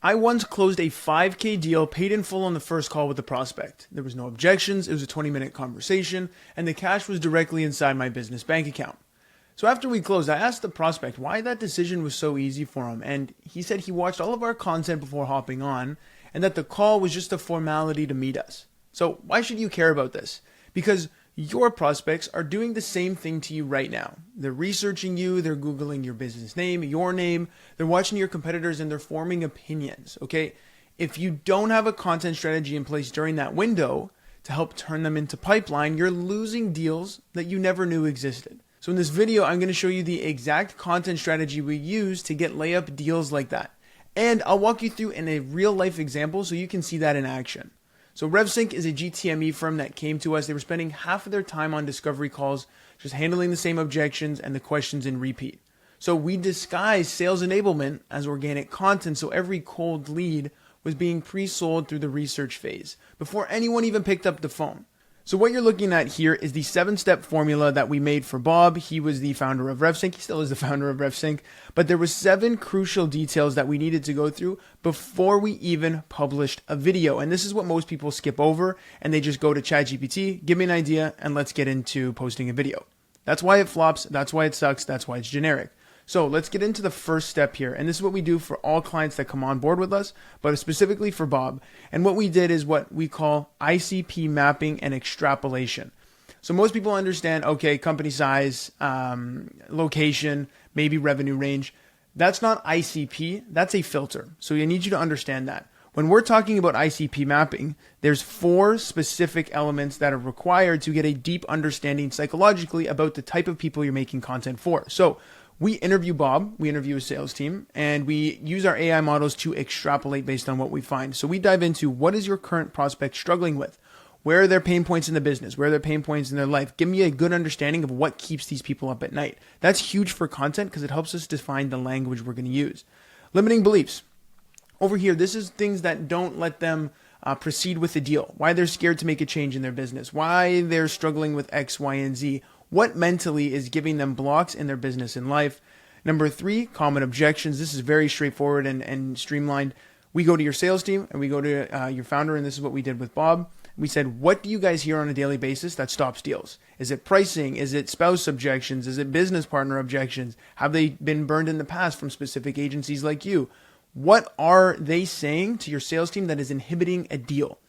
I once closed a 5K deal paid in full on the first call with the prospect. There was no objections, it was a 20-minute conversation, and the cash was directly inside my business bank account. So after we closed, I asked the prospect why that decision was so easy for him, and he said he watched all of our content before hopping on, and that the call was just a formality to meet us. So why should you care about this? Because your prospects are doing the same thing to you right now. They're researching you, they're Googling your business name, your name, they're watching your competitors, and they're forming opinions, okay? If you don't have a content strategy in place during that window to help turn them into pipeline, you're losing deals that you never knew existed. So in this video, I'm going to show you the exact content strategy we use to get layup deals like that. And I'll walk you through in a real life example so you can see that in action. So RevSync is a GTME firm that came to us. They were spending half of their time on discovery calls, just handling the same objections and the questions in repeat. So we disguised sales enablement as organic content, so every cold lead was being pre-sold through the research phase before anyone even picked up the phone. So what you're looking at here is the 7-step formula that we made for Bob. He was the founder of RevSync. He still is the founder of RevSync. But there were 7 crucial details that we needed to go through before we even published a video. And this is what most people skip over, and they just go to ChatGPT, give me an idea, and let's get into posting a video. That's why it flops. That's why it sucks. That's why it's generic. So let's get into the first step here. And this is what we do for all clients that come on board with us, but specifically for Bob. And what we did is what we call ICP mapping and extrapolation. So most people understand, okay, company size, location, maybe revenue range. That's not ICP, that's a filter. So I need you to understand that. When we're talking about ICP mapping, there's 4 specific elements that are required to get a deep understanding psychologically about the type of people you're making content for. So we interview Bob, we interview his sales team, and we use our AI models to extrapolate based on what we find. So we dive into what is your current prospect struggling with? Where are their pain points in the business? Where are their pain points in their life? Give me a good understanding of what keeps these people up at night. That's huge for content because it helps us define the language we're going to use. Limiting beliefs. Over here, this is things that don't let them proceed with the deal. Why they're scared to make a change in their business. Why they're struggling with X, Y, and Z. What mentally is giving them blocks in their business and life? Number 3, common objections. This is very straightforward and streamlined. We go to your sales team and we go to your founder, and this is what we did with Bob. We said, what do you guys hear on a daily basis that stops deals? Is it pricing? Is it spouse objections? Is it business partner objections? Have they been burned in the past from specific agencies like you? What are they saying to your sales team that is inhibiting a deal?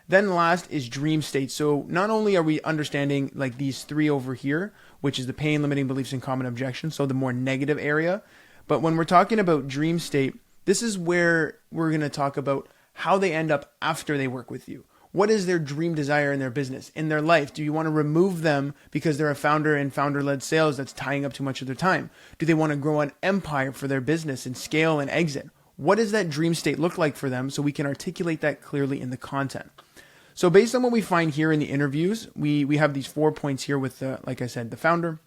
Then last is dream state. So not only are we understanding like these 3 over here, which is the pain, limiting beliefs, and common objections, so the more negative area, but when we're talking about dream state, this is where we're going to talk about how they end up after they work with you. What is their dream desire in their business, in their life? Do you want to remove them because they're a founder in founder-led sales that's tying up too much of their time? Do they want to grow an empire for their business and scale and exit? What does that dream state look like for them so we can articulate that clearly in the content? So based on what we find here in the interviews, we have these 4 points here with, like I said, the founder,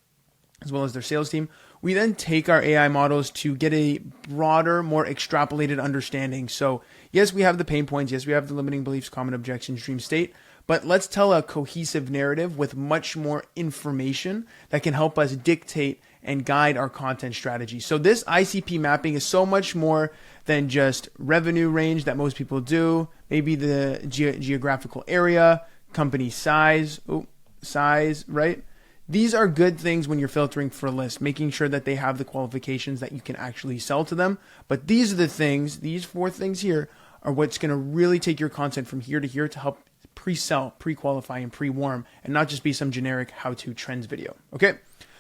as well as their sales team. We then take our AI models to get a broader, more extrapolated understanding. So yes, we have the pain points. Yes, we have the limiting beliefs, common objections, dream state. But let's tell a cohesive narrative with much more information that can help us dictate and guide our content strategy. So this ICP mapping is so much more than just revenue range that most people do, maybe the geographical area, company size, right? These are good things when you're filtering for a list, making sure that they have the qualifications that you can actually sell to them. But these are the things, these 4 things here are what's going to really take your content from here to here to help pre-sell, pre-qualify, and pre-warm, and not just be some generic how-to trends video. Okay,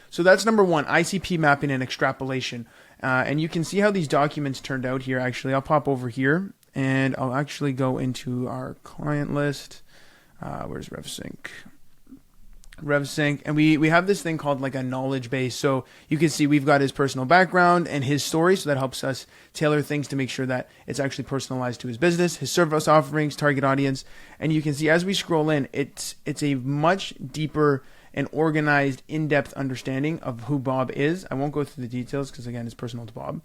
so that's number 1, ICP mapping and extrapolation. And you can see how these documents turned out here. Actually, I'll pop over here and I'll actually go into our client list. Where's RevSync? And we have this thing called like a knowledge base. So you can see we've got his personal background and his story. So that helps us tailor things to make sure that it's actually personalized to his business, his service offerings, target audience. And you can see as we scroll in, it's a much deeper and organized, in-depth understanding of who Bob is. I won't go through the details because again, it's personal to Bob.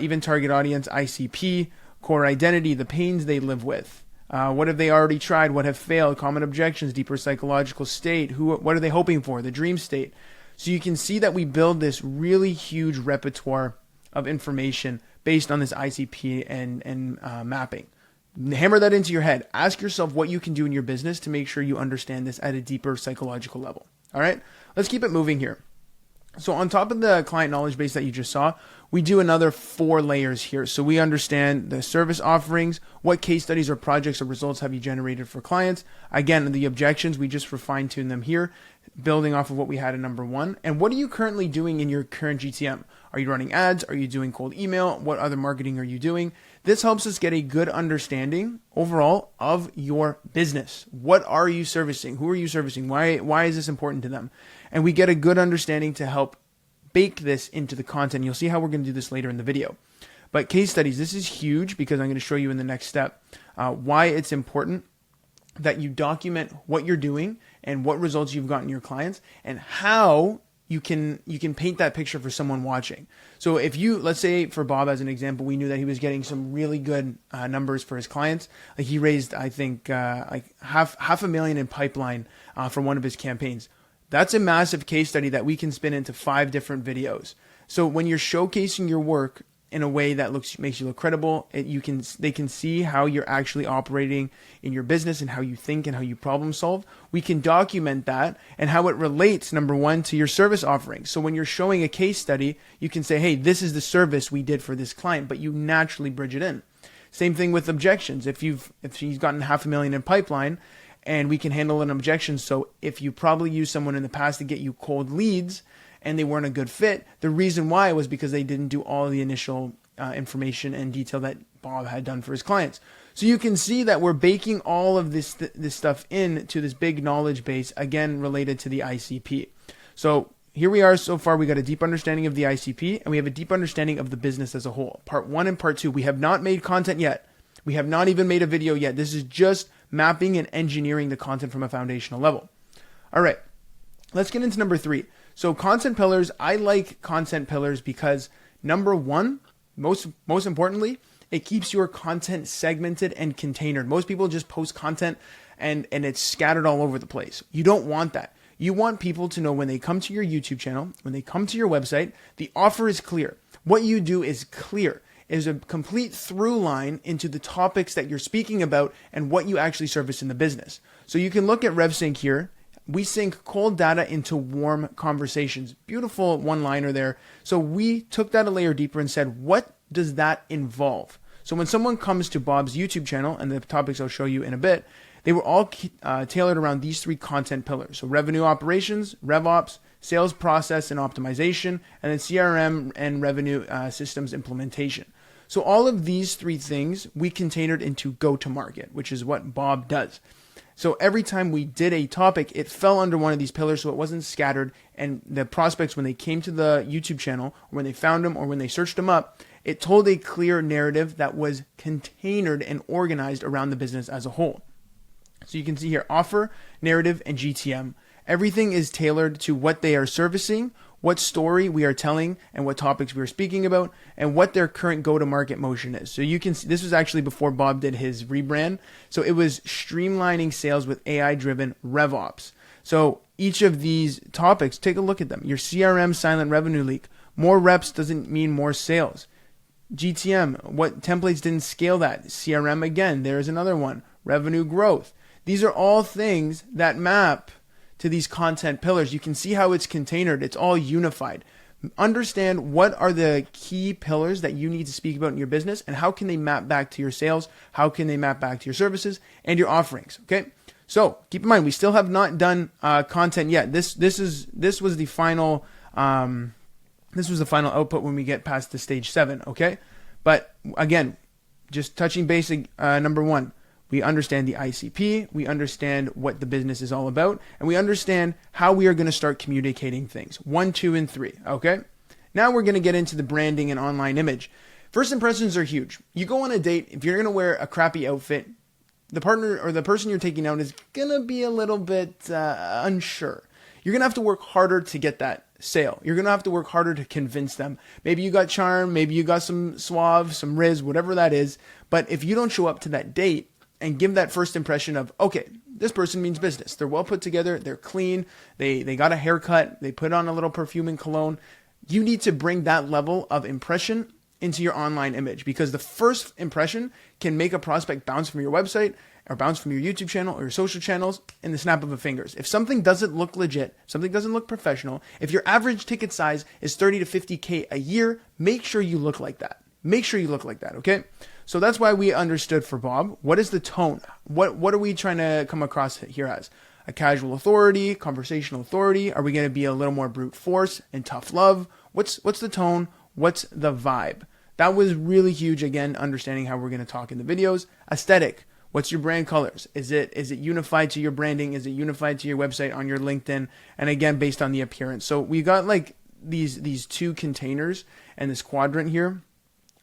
Even target audience, ICP, core identity, the pains they live with. What have they already tried? What have failed? Common objections, deeper psychological state. What are they hoping for? The dream state. So you can see that we build this really huge repertoire of information based on this ICP and mapping. Hammer that into your head. Ask yourself what you can do in your business to make sure you understand this at a deeper psychological level. All right, let's keep it moving here. So on top of the client knowledge base that you just saw, we do another 4 layers here. So we understand the service offerings, what case studies or projects or results have you generated for clients. Again, the objections, we just refine tune them here, building off of what we had in number 1. And what are you currently doing in your current GTM? Are you running ads? Are you doing cold email? What other marketing are you doing? This helps us get a good understanding overall of your business. What are you servicing? Who are you servicing? Why is this important to them? And we get a good understanding to help bake this into the content. You'll see how we're going to do this later in the video. But case studies, this is huge because I'm going to show you in the next step why it's important that you document what you're doing and what results you've gotten your clients and how you can paint that picture for someone watching. So if you, let's say for Bob as an example, we knew that he was getting some really good numbers for his clients. Like he raised, I think, like half $500,000 in pipeline for one of his campaigns. That's a massive case study that we can spin into 5 different videos. So when you're showcasing your work in a way that makes you look credible, they can see how you're actually operating in your business and how you think and how you problem solve. We can document that and how it relates, number 1, to your service offering. So when you're showing a case study, you can say, hey, this is the service we did for this client, but you naturally bridge it in. Same thing with objections. If he's gotten $500,000 in pipeline, and we can handle an objection. So if you probably used someone in the past to get you cold leads and they weren't a good fit, the reason why was because they didn't do all the initial information and detail that Bob had done for his clients. So you can see that we're baking all of this stuff into this big knowledge base, again, related to the ICP. So here we are so far. We got a deep understanding of the ICP and we have a deep understanding of the business as a whole. Part 1 and part 2, we have not made content yet. We have not even made a video yet. This is just mapping and engineering the content from a foundational level. All right, let's get into number 3. So content pillars, I like content pillars because number 1, most importantly, it keeps your content segmented and containered. Most people just post content and it's scattered all over the place. You don't want that. You want people to know when they come to your YouTube channel, when they come to your website, the offer is clear. What you do is clear. Is a complete through line into the topics that you're speaking about and what you actually service in the business. So you can look at RevSync here. We sync cold data into warm conversations. Beautiful one-liner there. So we took that a layer deeper and said, what does that involve? So when someone comes to Bob's YouTube channel, and the topics I'll show you in a bit, they were all tailored around these 3 content pillars. So revenue operations, RevOps, sales process and optimization, and then CRM and revenue systems implementation. So all of these 3 things we containered into go-to-market, which is what Bob does. So every time we did a topic, it fell under one of these pillars so it wasn't scattered. And the prospects, when they came to the YouTube channel, or when they found him, or when they searched him up, it told a clear narrative that was containered and organized around the business as a whole. So you can see here, offer, narrative, and GTM. Everything is tailored to what they are servicing, what story we are telling, and what topics we are speaking about, and what their current go-to-market motion is. So you can see, this was actually before Bob did his rebrand. So it was streamlining sales with AI-driven RevOps. So each of these topics, take a look at them. Your CRM silent revenue leak. More reps doesn't mean more sales. GTM, what templates didn't scale that? CRM again, there's another one. Revenue growth. These are all things that map to these content pillars. You can see how it's containered. It's all unified. Understand what are the key pillars that you need to speak about in your business and how can they map back to your sales? How can they map back to your services and your offerings? Okay. So keep in mind, we still have not done content yet. This was the final output when we get past the stage 7. Okay. But again, just touching basic, number 1, we understand the ICP, we understand what the business is all about, and we understand how we are going to start communicating things. 1, 2, and 3, okay? Now we're going to get into the branding and online image. First impressions are huge. You go on a date, if you're going to wear a crappy outfit, the partner or the person you're taking out is going to be a little bit unsure. You're going to have to work harder to get that sale. You're going to have to work harder to convince them. Maybe you got charm, maybe you got some suave, some riz, whatever that is, but if you don't show up to that date, and give that first impression of, okay, this person means business. They're well put together. They're clean. They got a haircut. They put on a little perfume and cologne. You need to bring that level of impression into your online image, because the first impression can make a prospect bounce from your website or bounce from your YouTube channel or your social channels in the snap of a fingers. If something doesn't look legit, something doesn't look professional, if your average ticket size is 30 to 50K a year, make sure you look like that. Make sure you look like that, okay? So that's why we understood for Bob, what is the tone? What are we trying to come across here as? A casual authority, conversational authority? Are we going to be a little more brute force and tough love? What's the tone? What's the vibe? That was really huge. Again, understanding how we're going to talk in the videos. Aesthetic. What's your brand colors? Is it unified to your branding? Is it unified to your website, on your LinkedIn? And again, based on the appearance. So we got like these two containers and this quadrant here,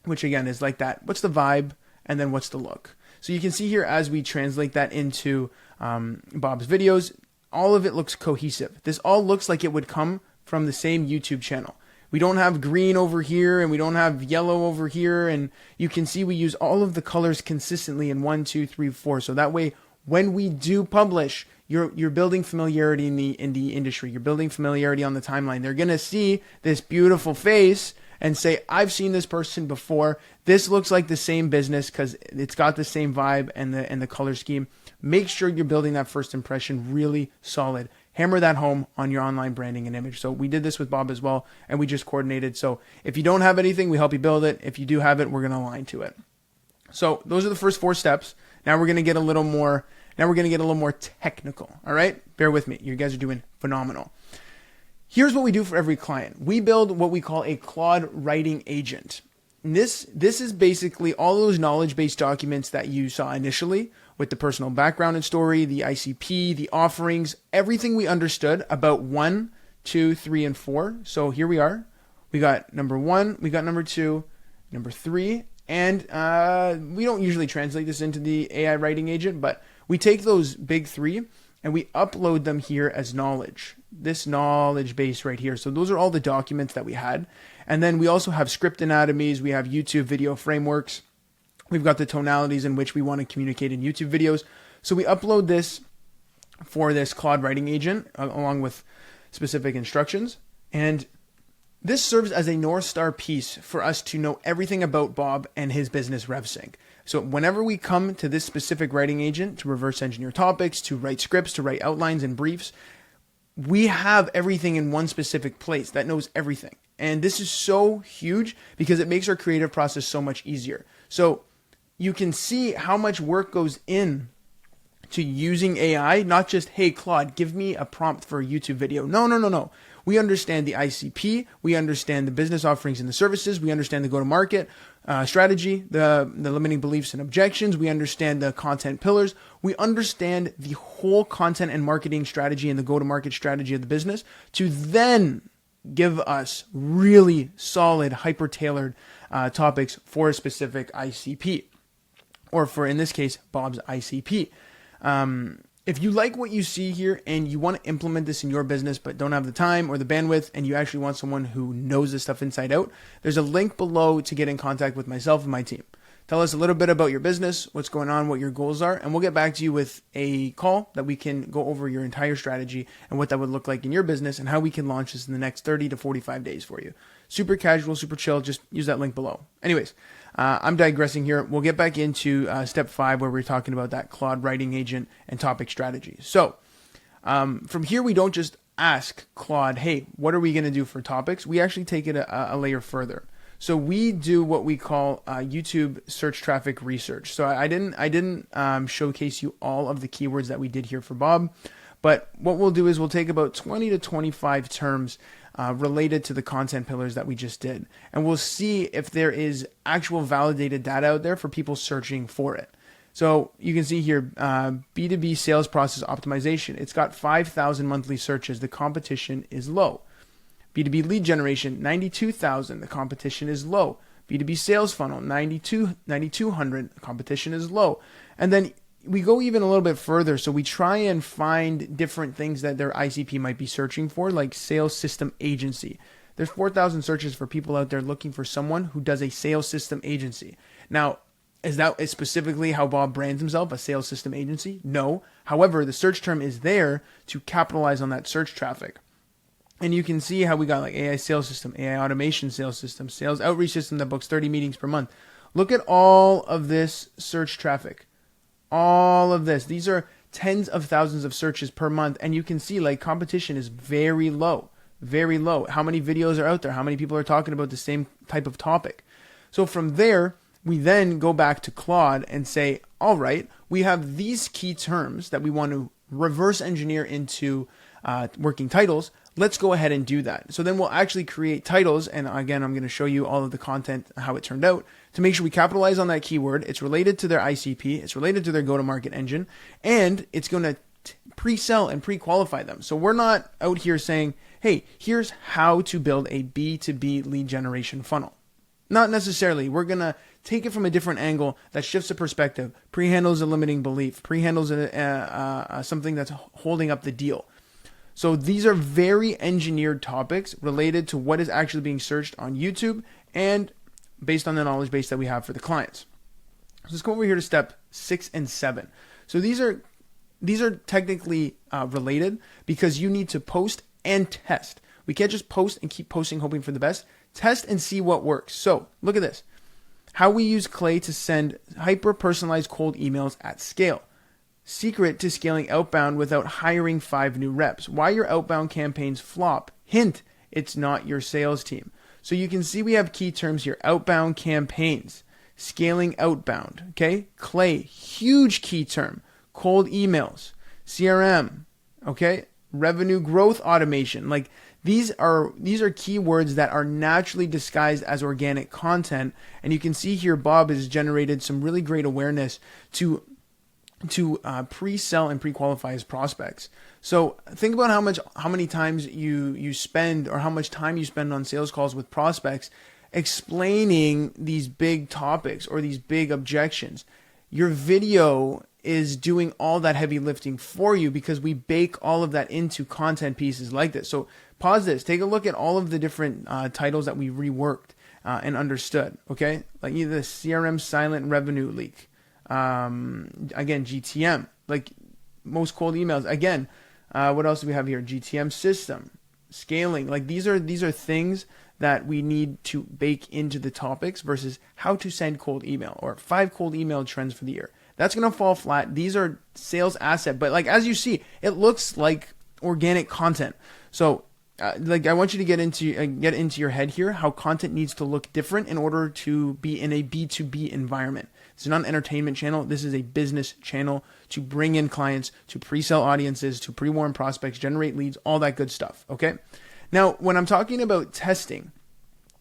which again is like that. What's the vibe? And then what's the look? So you can see here as we translate that into Bob's videos, all of it looks cohesive. This all looks like it would come from the same YouTube channel. We don't have green over here and we don't have yellow over here. And you can see we use all of the colors consistently in 1, 2, 3, 4. So that way, when we do publish, you're building familiarity in the industry. You're building familiarity on the timeline. They're going to see this beautiful face and say, I've seen this person before. This looks like the same business because it's got the same vibe and the color scheme. Make sure you're building that first impression really solid. Hammer that home on your online branding and image. So we did this with Bob as well, and we just coordinated. So if you don't have anything, we help you build it. If you do have it, we're going to align to it. So those are the first 4 steps. Now we're going to get a little more. Now we're going to get a little more technical. All right, bear with me. You guys are doing phenomenal. Here's what we do for every client. We build what we call a Claude writing agent. And this is basically all those knowledge-based documents that you saw initially with the personal background and story, the ICP, the offerings, everything we understood about 1, 2, 3, and 4. So here we are. We got number 1, we got number 2, number 3, and we don't usually translate this into the AI writing agent, but we take those big 3 and we upload them here as knowledge. This knowledge base right here. So those are all the documents that we had. And then we also have script anatomies. We have YouTube video frameworks. We've got the tonalities in which we want to communicate in YouTube videos. So we upload this for this Claude writing agent along with specific instructions. And this serves as a North Star piece for us to know everything about Bob and his business RevSync. So whenever we come to this specific writing agent to reverse engineer topics, to write scripts, to write outlines and briefs, we have everything in one specific place that knows everything. And this is so huge because it makes our creative process so much easier. So you can see how much work goes in to using AI, not just, hey, Claude, give me a prompt for a YouTube video. No. We understand the ICP. We understand the business offerings and the services. We understand the go-to-market strategy, the limiting beliefs and objections. We understand the content pillars. We understand the whole content and marketing strategy and the go-to-market strategy of the business to then give us really solid, hyper-tailored topics for a specific ICP, or for, in this case, Bob's ICP. If you like what you see here and you want to implement this in your business but don't have the time or the bandwidth and you actually want someone who knows this stuff inside out, there's a link below to get in contact with myself and my team. Tell us a little bit about your business, what's going on, what your goals are, and we'll get back to you with a call that we can go over your entire strategy and what that would look like in your business and how we can launch this in the next 30 to 45 days for you. Super casual, super chill. Just use that link below. Anyways, I'm digressing here. We'll get back into step 5 where we're talking about that Claude writing agent and topic strategy. So from here, we don't just ask Claude, hey, what are we going to do for topics? We actually take it a layer further. So we do what we call YouTube search traffic research. So I didn't showcase you all of the keywords that we did here for Bob, but what we'll do is we'll take about 20 to 25 terms related to the content pillars that we just did, and we'll see if there is actual validated data out there for people searching for it. So you can see here, B2B sales process optimization. It's got 5,000 monthly searches. The competition is low. B2B lead generation, 92,000. The competition is low. B2B sales funnel, 9,200. The competition is low. And then we go even a little bit further. So we try and find different things that their ICP might be searching for, like sales system agency. There's 4,000 searches for people out there looking for someone who does a sales system agency. Now, is that specifically how Bob brands himself, a sales system agency? No. However, the search term is there to capitalize on that search traffic. And you can see how we got like AI sales system, AI automation sales system, sales outreach system that books 30 meetings per month. Look at all of this search traffic. All of this. These are tens of thousands of searches per month. And you can see like competition is very low, very low. How many videos are out there? How many people are talking about the same type of topic? So from there, we then go back to Claude and say, all right, we have these key terms that we want to reverse engineer into working titles. Let's go ahead and do that. So then we'll actually create titles. And again, I'm going to show you all of the content, how it turned out, to make sure we capitalize on that keyword. It's related to their ICP. It's related to their go-to-market engine. And it's going to pre-sell and pre-qualify them. So we're not out here saying, hey, here's how to build a B2B lead generation funnel. Not necessarily. We're going to take it from a different angle that shifts the perspective. Pre-handles a limiting belief. Pre-handles something that's holding up the deal. So these are very engineered topics related to what is actually being searched on YouTube and based on the knowledge base that we have for the clients. So let's go over here to step 6 and 7. So these are technically related because you need to post and test. We can't just post and keep posting hoping for the best. Test and see what works. So look at this. How we use Clay to send hyper-personalized cold emails at scale. Secret to scaling outbound without hiring 5 new reps. Why your outbound campaigns flop. Hint, it's not your sales team. So you can see we have key terms here. Outbound campaigns. Scaling outbound. Okay. Clay, huge key term. Cold emails. CRM. Okay. Revenue growth automation. Like these are keywords that are naturally disguised as organic content. And you can see here Bob has generated some really great awareness to pre-sell and pre-qualify his prospects. So think about how many times you spend or how much time you spend on sales calls with prospects explaining these big topics or these big objections. Your video is doing all that heavy lifting for you because we bake all of that into content pieces like this. So pause this, take a look at all of the different titles that we reworked and understood. Okay, like either the CRM silent revenue leak. Again, GTM, like most cold emails. Again, what else do we have here? GTM system, scaling. Like these are things that we need to bake into the topics versus how to send cold email or 5 cold email trends for the year. That's going to fall flat. These are sales asset, but like, as you see, it looks like organic content. So like I want you to get into your head here, how content needs to look different in order to be in a B2B environment. It's not an entertainment channel. This is a business channel to bring in clients, to pre-sell audiences, to pre-warm prospects, generate leads, all that good stuff. Okay. Now, when I'm talking about testing,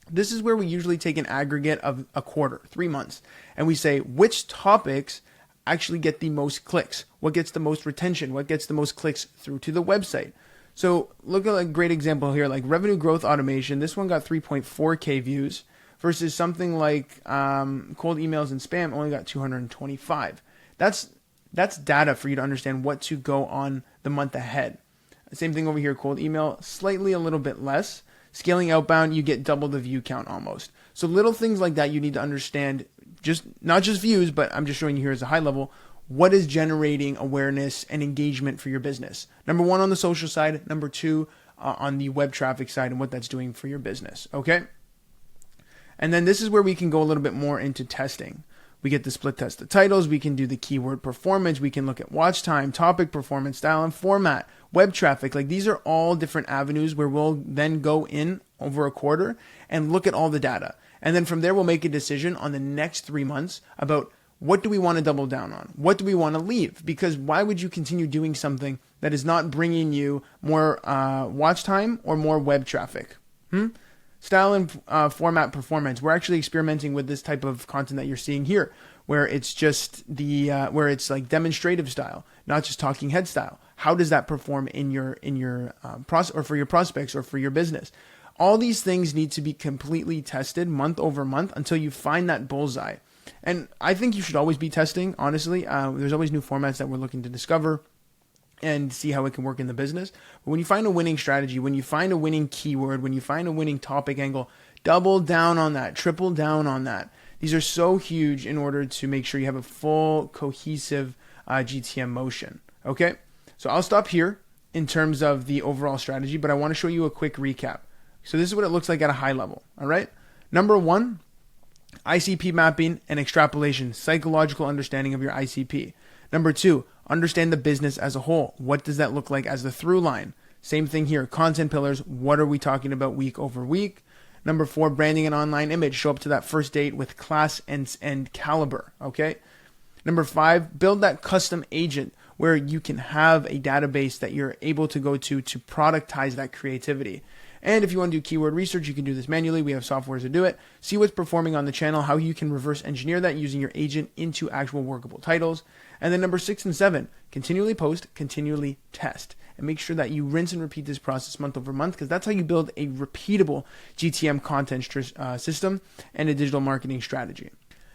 this is where we usually take an aggregate of a quarter, 3 months, and we say which topics actually get the most clicks, what gets the most retention, what gets the most clicks through to the website. So look at a great example here, like revenue growth automation. This one got 3.4K views versus something like cold emails and spam only got 225. That's data for you to understand what to go on the month ahead. Same thing over here, cold email, slightly a little bit less. Scaling outbound, you get double the view count almost. So little things like that you need to understand, just not just views, but I'm just showing you here as a high level, what is generating awareness and engagement for your business. Number 1 on the social side, number 2 on the web traffic side and what that's doing for your business, okay? And then this is where we can go a little bit more into testing. We get to split test the titles. We can do the keyword performance. We can look at watch time, topic performance, style and format, web traffic. Like these are all different avenues where we'll then go in over a quarter and look at all the data. And then from there, we'll make a decision on the next 3 months about what do we want to double down on? What do we want to leave? Because why would you continue doing something that is not bringing you more watch time or more web traffic? Style and format performance. We're actually experimenting with this type of content that you're seeing here, where it's just where it's like demonstrative style, not just talking head style. How does that perform in your or for your prospects or for your business? All these things need to be completely tested month over month until you find that bullseye. And I think you should always be testing, honestly. There's always new formats that we're looking to discover and see how it can work in the business. But when you find a winning strategy, when you find a winning keyword, when you find a winning topic angle, double down on that, triple down on that. These are so huge in order to make sure you have a full cohesive GTM motion. Okay, so I'll stop here. in terms of the overall strategy, but I want to show you a quick recap. So this is what it looks like at a high level. All right. Number one, ICP mapping and extrapolation, psychological understanding of your ICP. Number two, understand the business as a whole. What does that look like as the through line? Same thing here. Content pillars. What are we talking about week over week? Number four, branding and online image. Show up to that first date with class and caliber. Okay. Number five, build that custom agent where you can have a database that you're able to go to productize that creativity. And if you want to do keyword research, you can do this manually. We have softwares to do it. See what's performing on the channel, how you can reverse engineer that using your agent into actual workable titles. And then number 6 and 7, continually post, continually test. And make sure that you rinse and repeat this process month over month, because that's how you build a repeatable GTM content system and a digital marketing strategy.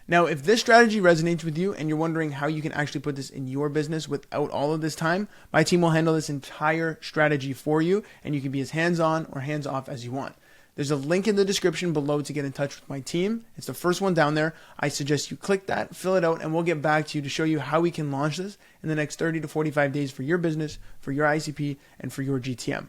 Now, if this strategy resonates with you and you're wondering how you can actually put this in your business without all of this time, my team will handle this entire strategy for you, and you can be as hands-on or hands-off as you want. There's a link in the description below to get in touch with my team. It's the first one down there. I suggest you click that, fill it out, and we'll get back to you to show you how we can launch this in the next 30 to 45 days for your business, for your ICP, and for your GTM.